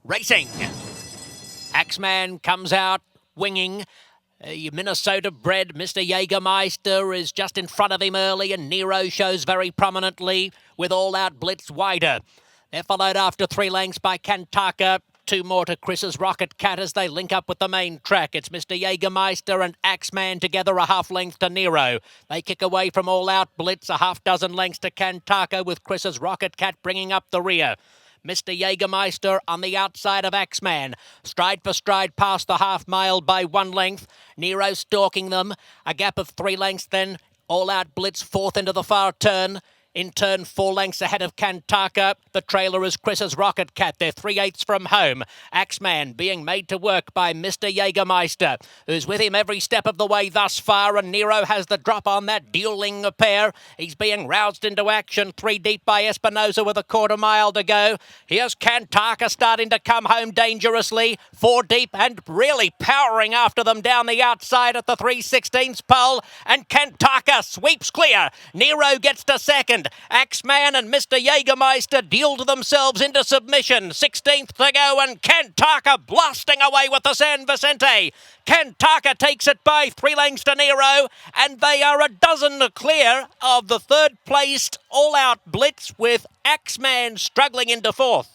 Racing. Axeman comes out winging. Minnesota bred Mr. Jägermeister is just in front of him early, and Nero shows very prominently with All Out Blitz wider. They're followed after 3 lengths by Kanthaka. 2 more to Chris's Rocket Cat as they link up with the main track. It's Mr. Jägermeister and Axeman together a half length to Nero. They kick away from All Out Blitz a half dozen lengths to Kanthaka with Chris's Rocket Cat bringing up the rear. Mr. Jägermeister on the outside of Axeman. Stride for stride past the half mile by 1 length. Nero stalking them. A gap of 3 lengths then. All Out Blitz fourth into the far turn. In turn, 4 lengths ahead of Kanthaka. The trailer is Chris's Rocket Cat. They're 3/8 from home. Axeman being made to work by Mr. Jägermeister, who's with him every step of the way thus far, and Nero has the drop on that dueling pair. He's being roused into action. 3 deep by Espinosa with a quarter mile to go. Here's Kanthaka starting to come home dangerously. 4 deep and really powering after them down the outside at the 3/16 pole. And Kanthaka sweeps clear. Nero gets to second. Axeman and Mr. Jägermeister dealed themselves into submission. 16th to go, and Kanthaka blasting away with the San Vicente. Kanthaka takes it by 3 lengths to Nero, and they are a dozen clear of the third placed All Out Blitz, with Axeman struggling into fourth.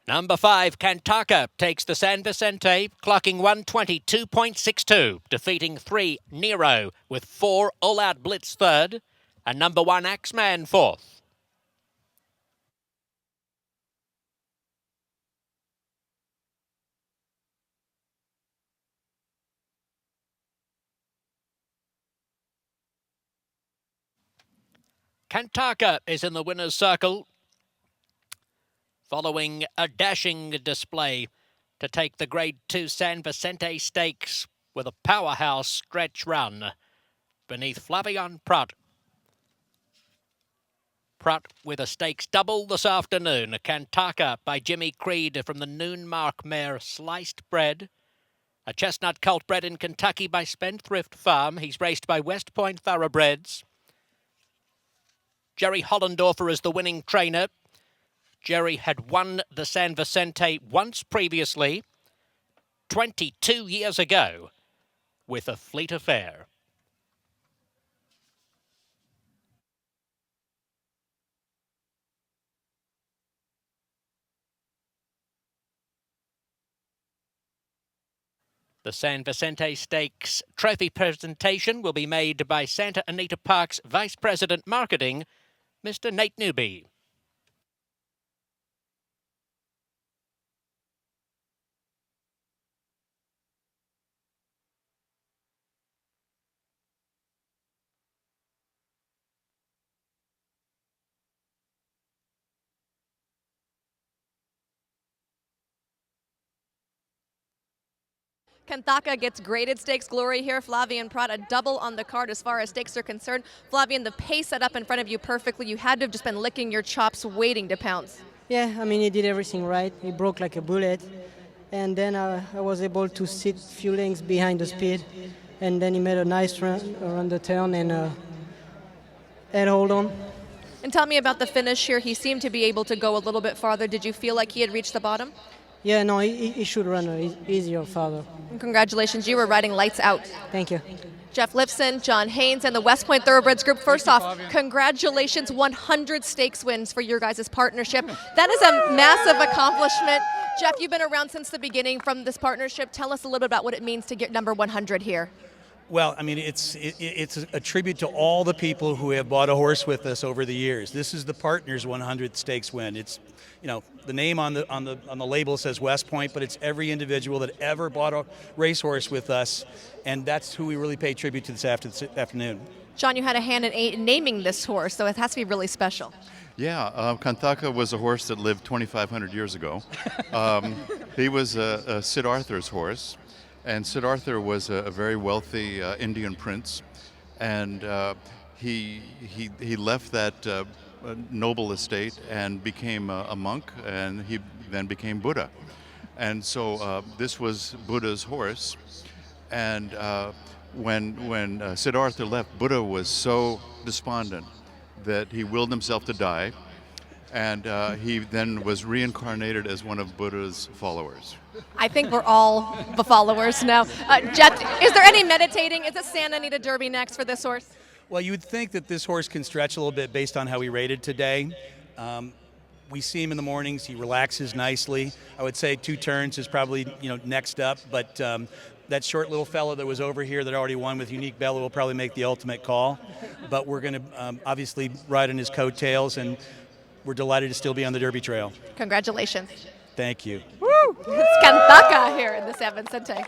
Number 5, Kanthaka, takes the San Vicente, clocking 122.62, defeating 3, Nero, with 4, All Out Blitz third, and number 1, Axeman fourth. Kanthaka is in the winner's circle, following a dashing display to take the Grade 2 San Vicente Stakes with a powerhouse stretch run beneath Flavian Prat. Prat with a stakes double this afternoon. Kanthaka by Jimmy Creed from the Noon Mark mare Sliced Bread. A chestnut colt bred in Kentucky by Spendthrift Farm. He's raced by West Point Thoroughbreds. Jerry Hollendorfer is the winning trainer. Jerry had won the San Vicente once previously, 22 years ago, with a Fleet Affair. The San Vicente Stakes trophy presentation will be made by Santa Anita Park's Vice President Marketing, Mr. Nate Newby. Kanthaka gets graded stakes glory here. Flavian Prat, a double on the card as far as stakes are concerned. Flavian, the pace set up in front of you perfectly. You had to have just been licking your chops waiting to pounce. Yeah, I mean, he did everything right. He broke like a bullet. And then I was able to sit a few lengths behind the speed. And then he made a nice run around the turn and hold on. And tell me about the finish here. He seemed to be able to go a little bit farther. Did you feel like he had reached the bottom? Yeah, no, he should run easier farther. And congratulations, you were riding lights out. Thank you. Jeff Lifson, John Haynes, and the West Point Thoroughbreds Group. First off, congratulations, 100 stakes wins for your guys' partnership. That is a massive accomplishment. Jeff, you've been around since the beginning from this partnership. Tell us a little bit about what it means to get number 100 here. Well, I mean, it's a tribute to all the people who have bought a horse with us over the years. This is the Partners 100 Stakes win. It's, you know, the name on the label says West Point, but it's every individual that ever bought a racehorse with us, and that's who we really pay tribute to this afternoon. John, you had a hand in naming this horse, so it has to be really special. Yeah, Kanthaka was a horse that lived 2,500 years ago. He was a Sid Arthur's horse, and Sid Arthur was a very wealthy Indian prince, and he left that noble estate and became a monk, and he then became Buddha. And so this was Buddha's horse, and when Sid Arthur left, Buddha was so despondent that he willed himself to die, and he then was reincarnated as one of Buddha's followers. I think we're all the followers now. Jeff, is there any meditating? Is the Santa Anita Derby next for this horse? Well, you would think that this horse can stretch a little bit based on how he rated today. We see him in the mornings. He relaxes nicely. I would say 2 turns is probably next up, but that short little fella that was over here that already won with Unique Bella will probably make the ultimate call. But we're going to obviously ride on his coattails, and we're delighted to still be on the Derby Trail. Congratulations. Thank you. Woo! It's Kanthaka here in the San Vicente.